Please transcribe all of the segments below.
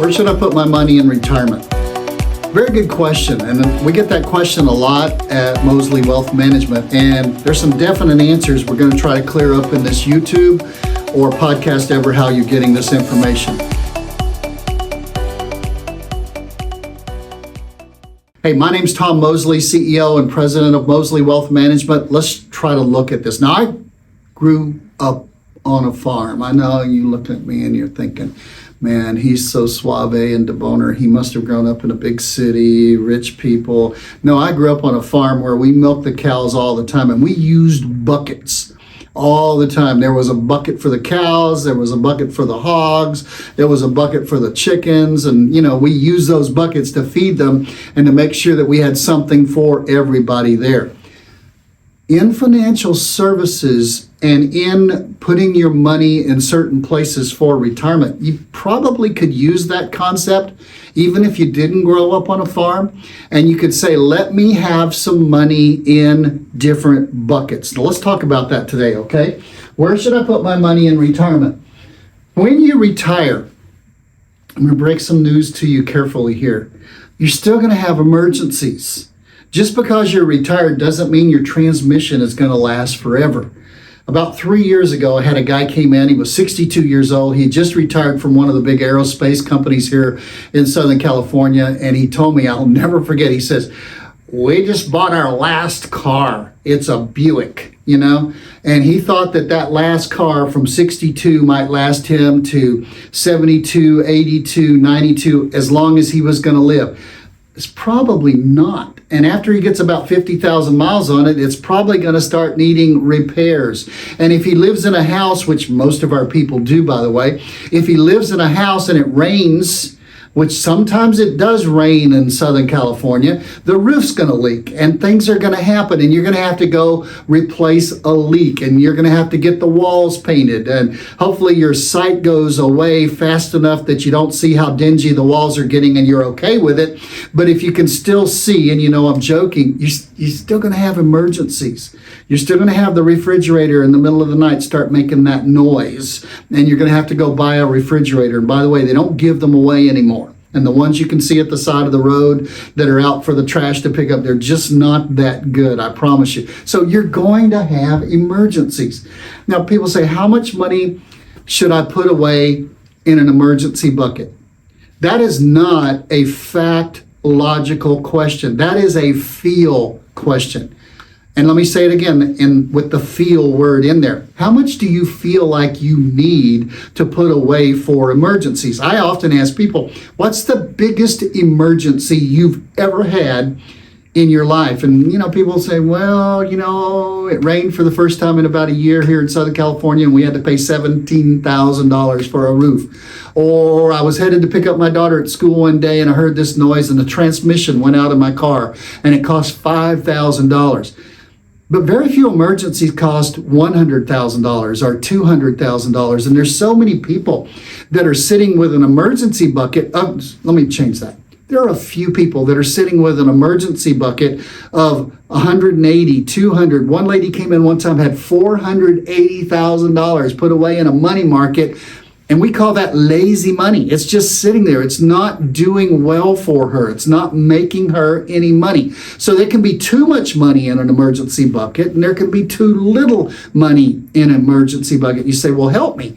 Where should I put my money in retirement? Very good question, and we get that question a lot at Mosley Wealth Management, and there's some definite answers we're going to try to clear up in this YouTube or podcast ever how you're getting this information. Hey, my name's Tom Mosley, CEO and President of Mosley Wealth Management. Let's try to look at this. Now, I grew up on a farm. I know you look at me and you're thinking, man, he's so suave and debonair. He must have grown up in a big city, rich people. No, I grew up on a farm where we milked the cows all the time, and we used buckets all the time. There was a bucket for the cows, there was a bucket for the hogs, there was a bucket for the chickens, and we used those buckets to feed them and to make sure that we had something for everybody there. In financial services and in putting your money in certain places for retirement, you probably could use that concept even if you didn't grow up on a farm. And you could say, let me have some money in different buckets. Now let's talk about that today, okay? Where should I put my money in retirement? When you retire, I'm going to break some news to you carefully here. You're still going to have emergencies. Just because you're retired doesn't mean your transmission is going to last forever. About 3 years ago, I had a guy came in. He was 62 years old. He just retired from one of the big aerospace companies here in Southern California. And he told me, I'll never forget, he says, we just bought our last car. It's a Buick, And he thought that last car from 62 might last him to 72, 82, 92, as long as he was going to live. It's probably not. And after he gets about 50,000 miles on it, it's probably going to start needing repairs. And if he lives in a house, which most of our people do, by the way, if he lives in a house and it rains, which sometimes it does rain in Southern California, the roof's going to leak and things are going to happen, and you're going to have to go replace a leak, and you're going to have to get the walls painted, and hopefully your sight goes away fast enough that you don't see how dingy the walls are getting and you're okay with it. But if you can still see, and I'm joking, you're still going to have emergencies. You're still going to have the refrigerator in the middle of the night start making that noise, and you're going to have to go buy a refrigerator. And by the way, they don't give them away anymore. And the ones you can see at the side of the road that are out for the trash to pick up, they're just not that good, I promise you. So you're going to have emergencies. Now, people say, how much money should I put away in an emergency bucket? That is not a fact logical question. That is a feel question. And let me say it again, with the feel word in there. How much do you feel like you need to put away for emergencies? I often ask people, what's the biggest emergency you've ever had in your life? And, people say, well, it rained for the first time in about a year here in Southern California, and we had to pay $17,000 for a roof. Or I was headed to pick up my daughter at school one day, and I heard this noise, and the transmission went out of my car, and it cost $5,000. But very few emergencies cost $100,000 or $200,000. And there's so many people that are sitting with an emergency bucket. Let me change that. There are a few people that are sitting with an emergency bucket of $180,000, $200,000. One lady came in one time, had $480,000 put away in a money market. And we call that lazy money. It's just sitting there. It's not doing well for her. It's not making her any money. So there can be too much money in an emergency bucket, and there can be too little money in an emergency bucket. You say, well, help me.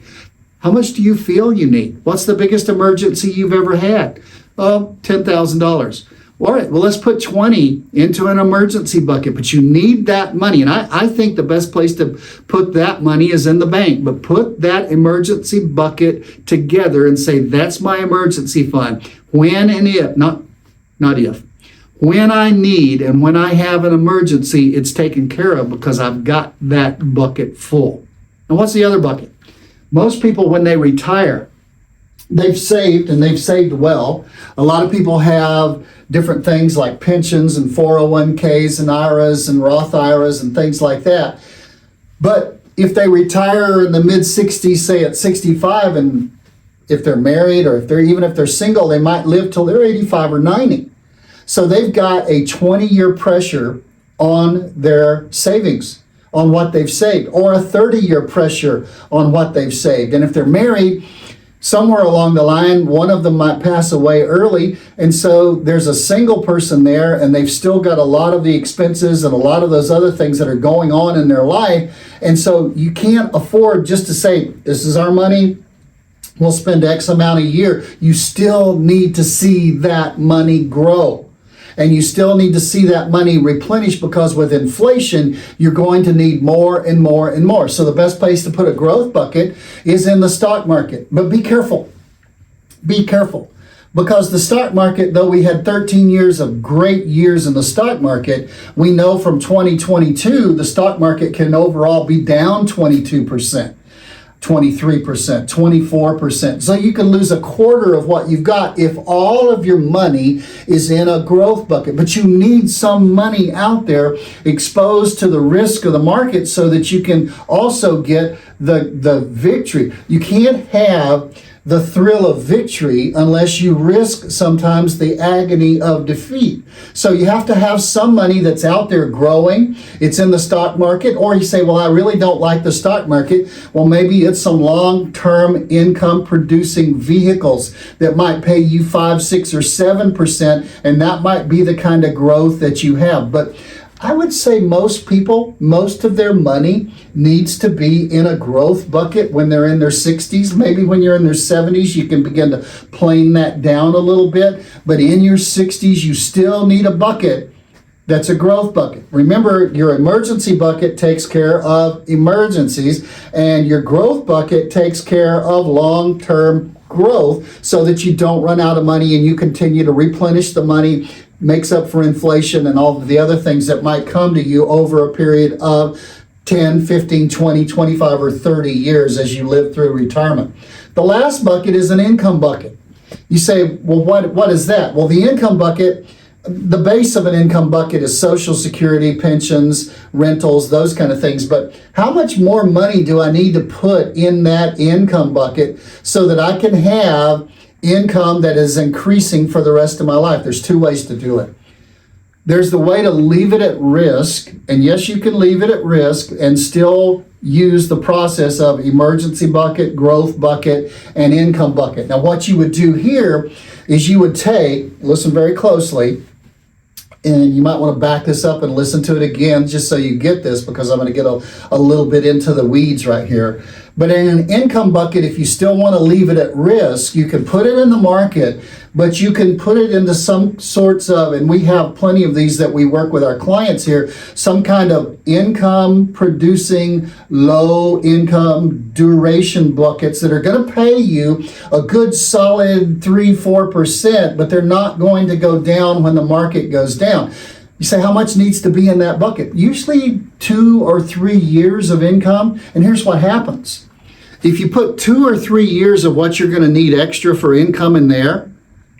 How much do you feel you need? What's the biggest emergency you've ever had? $10,000. All right, well, let's put 20 into an emergency bucket, but you need that money. And I think the best place to put that money is in the bank, but put that emergency bucket together and say, that's my emergency fund. When and if, not if, when I need and when I have an emergency, it's taken care of because I've got that bucket full. And what's the other bucket? Most people, when they retire, they've saved, and they've saved well. A lot of people have different things like pensions and 401ks and IRAs and Roth IRAs and things like that. But if they retire in the mid-60s, say at 65, and if they're married or if they're single, they might live till they're 85 or 90. So they've got a 20-year pressure on their savings, on what they've saved, or a 30-year pressure on what they've saved. And if they're married, somewhere along the line, one of them might pass away early. And so there's a single person there, and they've still got a lot of the expenses and a lot of those other things that are going on in their life. And so you can't afford just to say, this is our money, we'll spend X amount a year. You still need to see that money grow. And you still need to see that money replenished, because with inflation, you're going to need more and more and more. So the best place to put a growth bucket is in the stock market. But be careful. Be careful. Because the stock market, though we had 13 years of great years in the stock market, we know from 2022, the stock market can overall be down 22%. 23%, 24%. So you can lose a quarter of what you've got if all of your money is in a growth bucket. But you need some money out there exposed to the risk of the market so that you can also get the victory. You can't have the thrill of victory unless you risk sometimes the agony of defeat. So you have to have some money that's out there growing. It's in the stock market. Or you say, well, I really don't like the stock market. Well, maybe it's some long-term income producing vehicles that might pay you 5, 6, or 7%. And that might be the kind of growth that you have. But I would say most people, most of their money needs to be in a growth bucket when they're in their 60s. Maybe when you're in their 70s, you can begin to plane that down a little bit. But in your 60s, you still need a bucket that's a growth bucket. Remember, your emergency bucket takes care of emergencies, and your growth bucket takes care of long-term growth so that you don't run out of money and you continue to replenish the money, makes up for inflation and all of the other things that might come to you over a period of 10, 15, 20, 25, or 30 years as you live through retirement. The last bucket is an income bucket. You say, well, what is that? Well, the income bucket, the base of an income bucket is Social Security, pensions, rentals, those kind of things. But how much more money do I need to put in that income bucket so that I can have income that is increasing for the rest of my life? There's two ways to do it. There's the way to leave it at risk, and yes, you can leave it at risk and still use the process of emergency bucket, growth bucket, and income bucket. Now, what you would do here is you would take, listen very closely, and you might want to back this up and listen to it again just so you get this, because I'm going to get a little bit into the weeds right here. But in an income bucket, if you still want to leave it at risk, you can put it in the market, but you can put it into some sorts of, and we have plenty of these that we work with our clients here, some kind of income producing, low income duration buckets that are going to pay you a good solid 3-4%, but they're not going to go down when the market goes down. You say, how much needs to be in that bucket? Usually 2 or 3 years of income. And here's what happens. If you put 2 or 3 years of what you're going to need extra for income in there,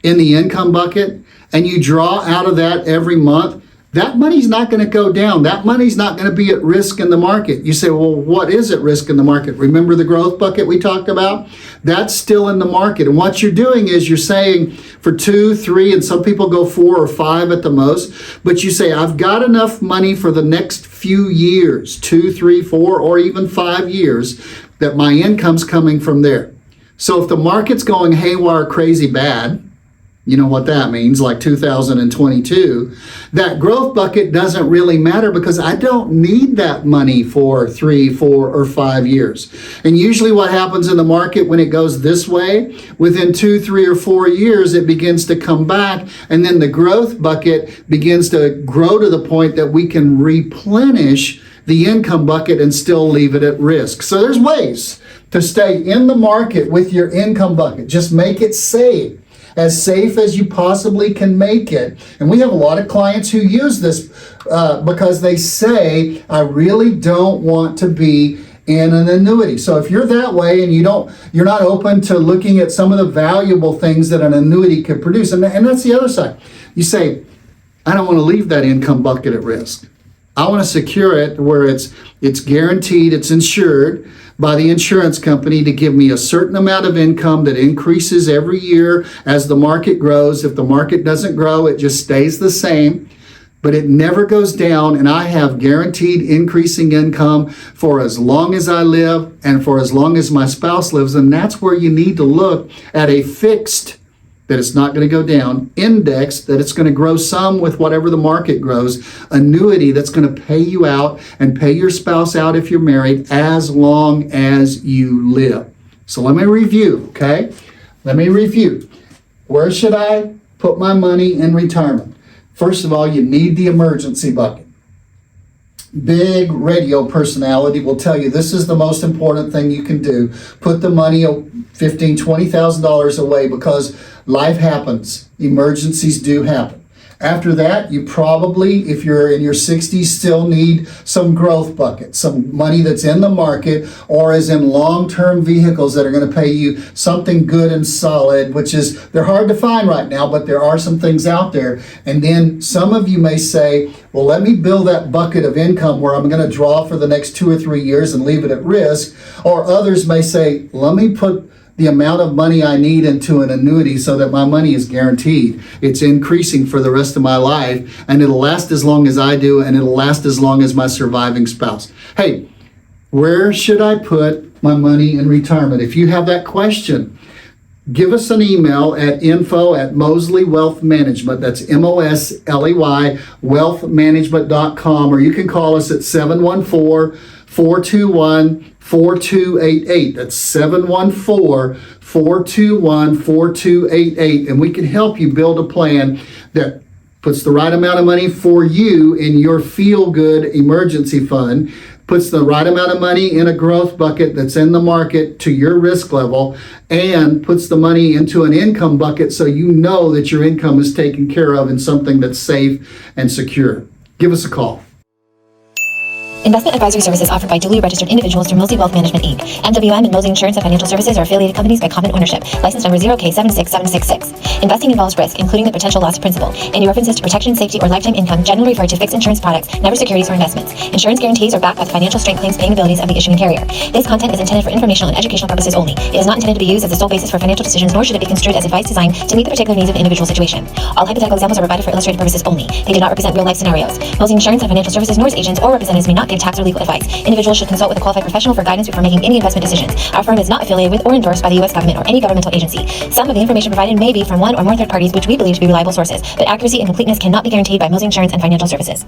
in the income bucket, and you draw out of that every month, that money's not going to go down. That money's not going to be at risk in the market. You say, well, what is at risk in the market? Remember the growth bucket we talked about? That's still in the market. And what you're doing is you're saying for 2, 3, and some people go 4 or 5 at the most, but you say, I've got enough money for the next few years, 2, 3, 4, or even 5 years, that my income's coming from there. So if the market's going haywire crazy bad, you know what that means, like 2022, that growth bucket doesn't really matter because I don't need that money for 3, 4, or 5 years. And usually what happens in the market when it goes this way, within 2, 3, or 4 years, it begins to come back, and then the growth bucket begins to grow to the point that we can replenish the income bucket and still leave it at risk. So there's ways to stay in the market with your income bucket. Just make it safe as you possibly can make it. And we have a lot of clients who use this because they say, I really don't want to be in an annuity. So if you're that way and you're not open to looking at some of the valuable things that an annuity could produce, and that's the other side. You say, I don't want to leave that income bucket at risk. I want to secure it where it's guaranteed, it's insured by the insurance company to give me a certain amount of income that increases every year as the market grows. If the market doesn't grow, it just stays the same. but it never goes down, and I have guaranteed increasing income for as long as I live and for as long as my spouse lives. And that's where you need to look at a fixed, that it's not going to go down, index, that it's going to grow some with whatever the market grows, annuity that's going to pay you out and pay your spouse out if you're married as long as you live. So let me review, okay? Let me review. Where should I put my money in retirement? First of all, you need the emergency bucket. Big radio personality will tell you this is the most important thing you can do. Put the money, $15,000, $20,000 away, because life happens. Emergencies do happen. After that, you probably, if you're in your 60s, still need some growth bucket, some money that's in the market or is in long-term vehicles that are going to pay you something good and solid, which is, they're hard to find right now, but there are some things out there. And then some of you may say, well, let me build that bucket of income where I'm going to draw for the next 2 or 3 years and leave it at risk. Or others may say, let me put the amount of money I need into an annuity so that my money is guaranteed. It's increasing for the rest of my life, and it'll last as long as I do, and it'll last as long as my surviving spouse. Hey, where should I put my money in retirement? If you have that question, give us an email at info@Mosley Wealth Management. That's MOSLEY, wealthmanagement.com, or you can call us at 714-421-4288. That's 714-421-4288. And we can help you build a plan that puts the right amount of money for you in your feel-good emergency fund, puts the right amount of money in a growth bucket that's in the market to your risk level, and puts the money into an income bucket so you know that your income is taken care of in something that's safe and secure. Give us a call. Investment advisory services offered by duly registered individuals through Mosley Wealth Management, Inc. MWM and Mosley Insurance and Financial Services are affiliated companies by common ownership. License number 0K76766. Investing involves risk, including the potential loss of principal. Any references to protection, safety, or lifetime income generally refer to fixed insurance products, never securities or investments. Insurance guarantees are backed by the financial strength claims paying abilities of the issuing carrier. This content is intended for informational and educational purposes only. It is not intended to be used as the sole basis for financial decisions, nor should it be construed as advice designed to meet the particular needs of the individual situation. All hypothetical examples are provided for illustrative purposes only. They do not represent real-life scenarios. Mosley Insurance and Financial Services, nor its agents or representatives may not give tax or legal advice. Individuals should consult with a qualified professional for guidance before making any investment decisions. Our firm is not affiliated with or endorsed by the U.S. government or any governmental agency. Some of the information provided may be from one or more third parties which we believe to be reliable sources, but accuracy and completeness cannot be guaranteed by Mosley Insurance and Financial Services.